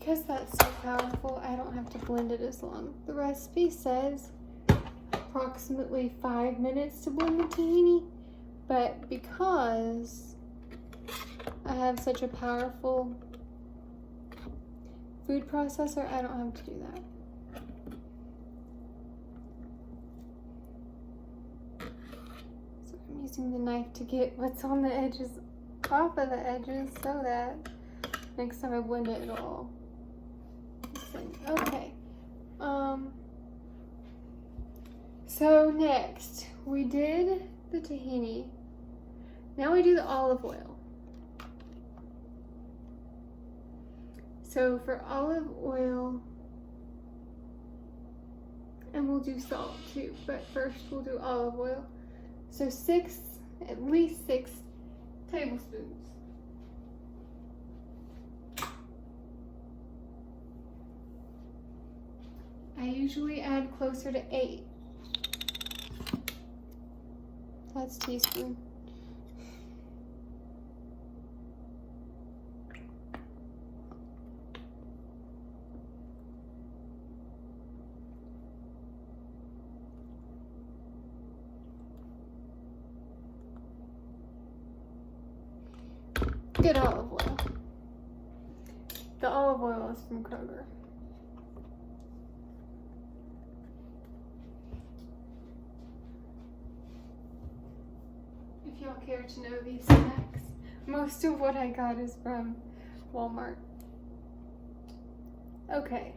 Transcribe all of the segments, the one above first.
Because that's so powerful, I don't have to blend it as long. The recipe says approximately 5 minutes to blend the tahini, but because I have such a powerful food processor, I don't have to do that. So I'm using the knife to get what's on the edges off of the edges so that next time I blend it, it'll all sing. Okay. So next, we did the tahini. Now we do the olive oil. So for olive oil, and we'll do salt too, but first we'll do olive oil. So at least 6 tablespoons. I usually add closer to 8. That's teaspoon. Good olive oil. The olive oil is from Kroger. If y'all care to know these snacks, most of what I got is from Walmart. Okay.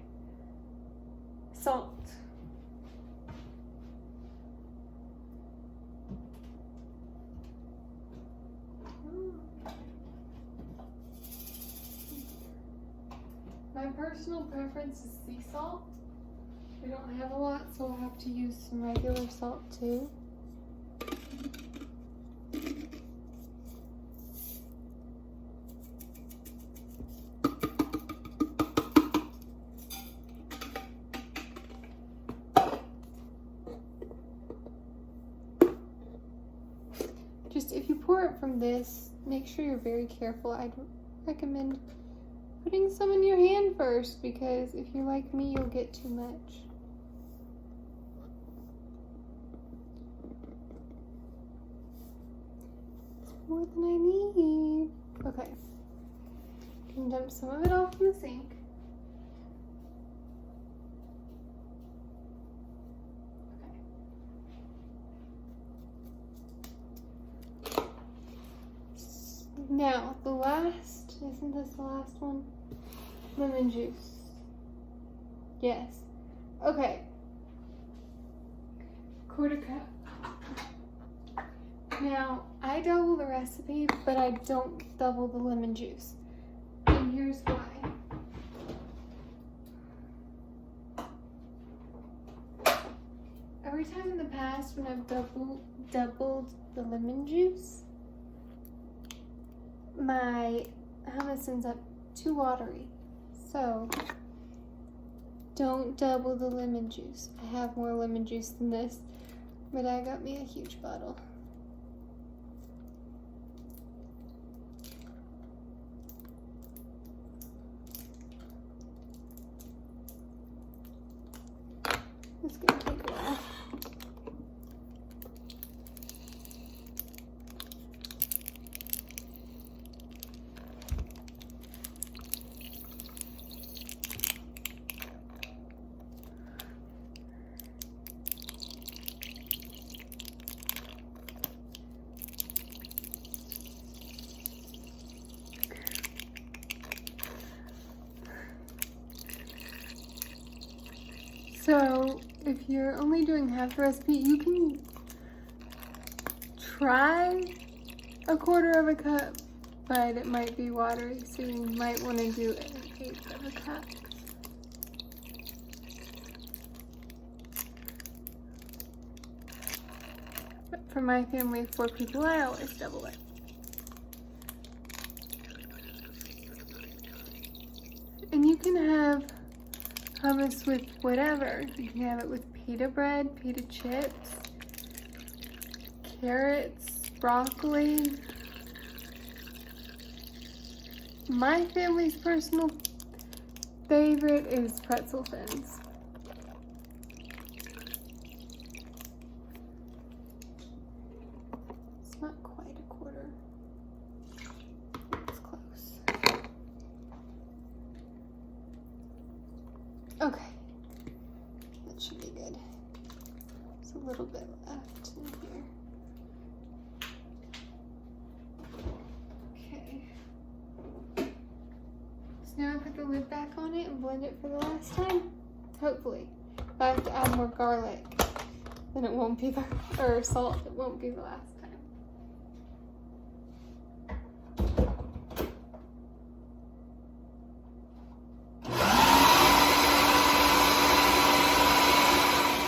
Salt. My personal preference is sea salt. We don't have a lot, so we'll have to use some regular salt too. Just if you pour it from this, make sure you're very careful. I'd recommend putting some in your hand first, because if you're like me, you'll get too much. It's more than I need. Okay. You can dump some of it off in the sink. Now, isn't this the last one? Lemon juice. Yes. Okay. 1/4 cup. Now, I double the recipe, but I don't double the lemon juice. And here's why. Every time in the past when I've doubled the lemon juice, my hummus ends up too watery. So don't double the lemon juice. I have more lemon juice than this, but I got me a huge bottle. It's gonna take a while. So if you're only doing half the recipe, you can try 1/4 cup, but it might be watery, so you might want to do 1/8 cup. But for my family of 4 people, I always double it. And you can have hummus with whatever. You can have it with pita bread, pita chips, carrots, broccoli. My family's personal favorite is pretzel thins. It's not quite a quarter. It's close. Okay. That should be good. There's a little bit left in here. Now I put the lid back on it and blend it for the last time. Hopefully. If I have to add more garlic, then it won't be the, or salt, it won't be the last time.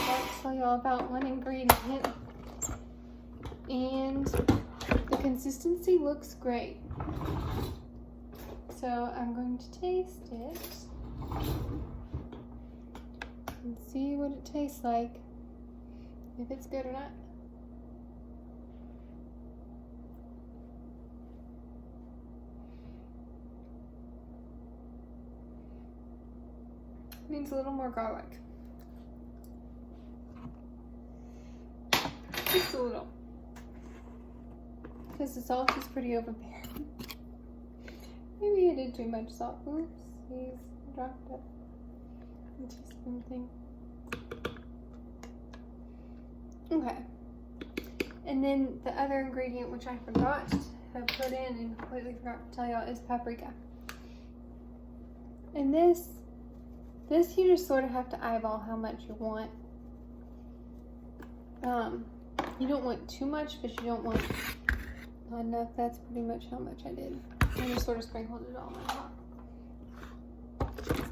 I'll tell y'all about one ingredient. And the consistency looks great. So I'm going to taste it and see what it tastes like, if it's good or not. Needs a little more garlic. Just a little. Because the salt is pretty overbearing. Maybe I did too much salt. Oopsies, dropped it. A teaspoon thing. Okay. And then the other ingredient, which I forgot to put in and completely forgot to tell y'all, is paprika. And this you just sort of have to eyeball how much you want. You don't want too much, but you don't want not enough. That's pretty much how much I did. I just sort of sprinkled it all on top.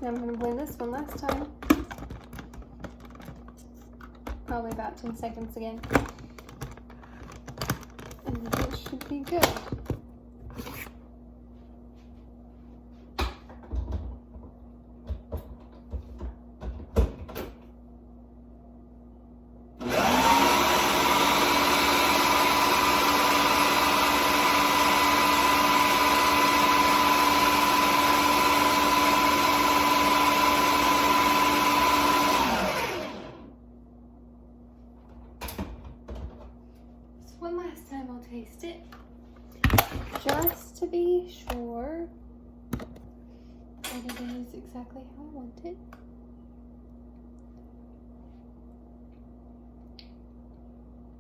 Now I'm going to blend this one last time. Probably about 10 seconds again. And it should be good. One last time I'll taste it, just to be sure that it is exactly how I want it.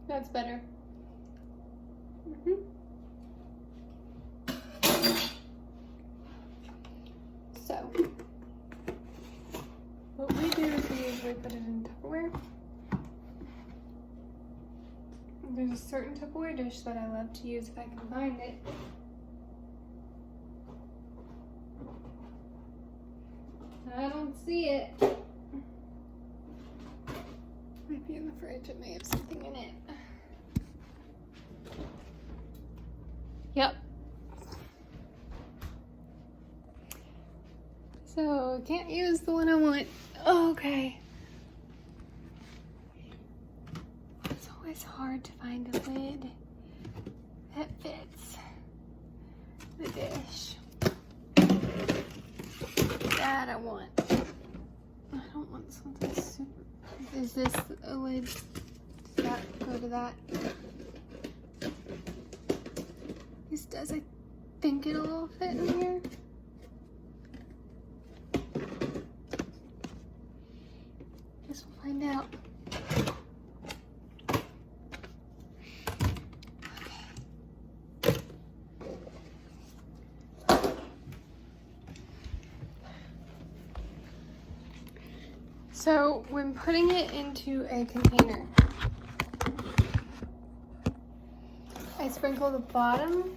That's better. So, what we do is we usually put it in Tupperware. There's a certain Tupperware dish that I love to use if I can find it. I don't see it. Might be in the fridge. It may have something in it. Yep. So, can't use the one I want. Oh, okay. It's hard to find a lid that fits the dish that I want. I don't want something super. Is this a lid? Does that go to that? This does. I think it'll all fit in here. Guess we'll find out. So when putting it into a container, I sprinkle the bottom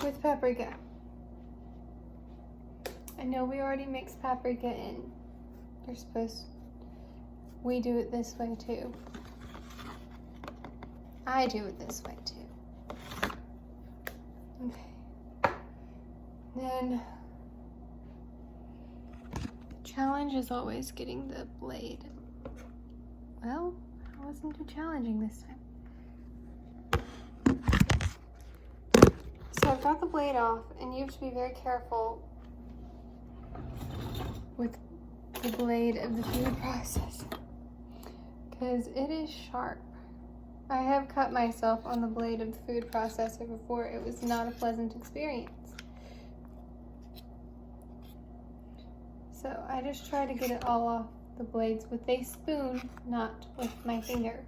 with paprika. I know we already mixed paprika in. We do it this way too. I do it this way too. Okay. Then challenge is always getting the blade. Well, I wasn't too challenging this time. So I've got the blade off, and you have to be very careful with the blade of the food processor because it is sharp. I have cut myself on the blade of the food processor before. It was not a pleasant experience. So I just try to get it all off the blades with a spoon, not with my finger.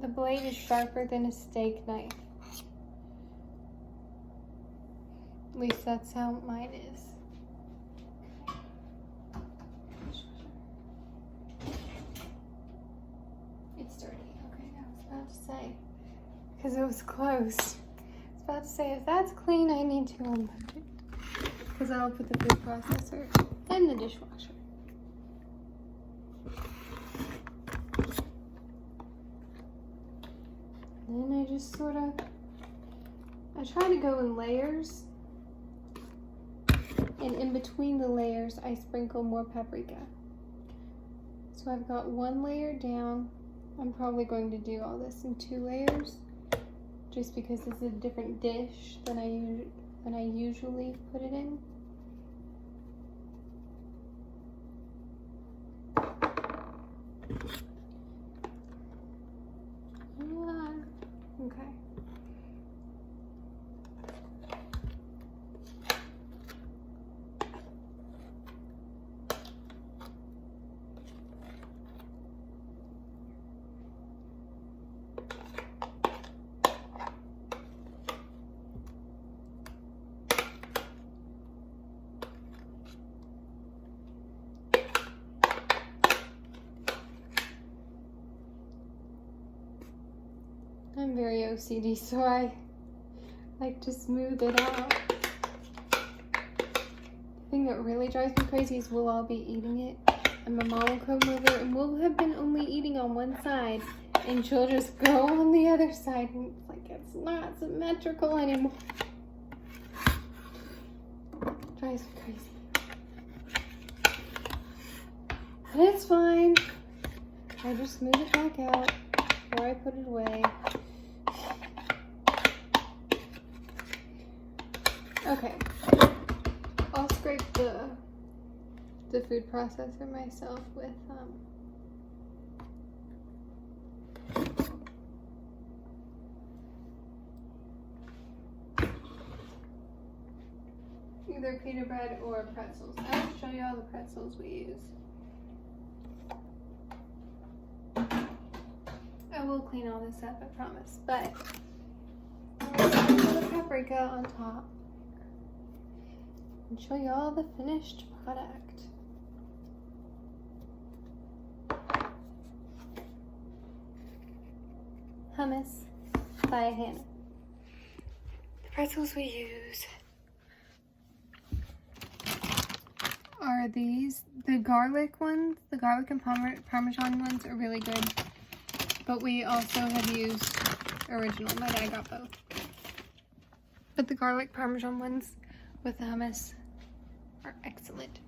The blade is sharper than a steak knife. At least that's how mine is. It's dirty. Okay, I was about to say, because it was closed. I was about to say, if that's clean, I need to unload it. Because I'll put the food processor in the dishwasher. Then I just sort of, I try to go in layers, and in between the layers I sprinkle more paprika. So I've got one layer down. I'm probably going to do all this in 2 layers, just because this is a different dish than I usually put it in. Okay. I'm very OCD, so I like to smooth it out. The thing that really drives me crazy is we'll all be eating it, and my mom will come over, and we'll have been only eating on one side, and she'll just go on the other side, and it's like it's not symmetrical anymore. It drives me crazy. But it's fine. I just smooth it back out before I put it away. Okay, I'll scrape the food processor myself with either pita bread or pretzels. I'll show you all the pretzels we use. I will clean all this up, I promise, but I'll put the paprika on top and show you all the finished product. Hummus by Hannah. The pretzels we use are these. The garlic ones, the garlic and Parmesan ones are really good, but we also have used original. My dad got both. But the garlic Parmesan ones with the hummus are excellent.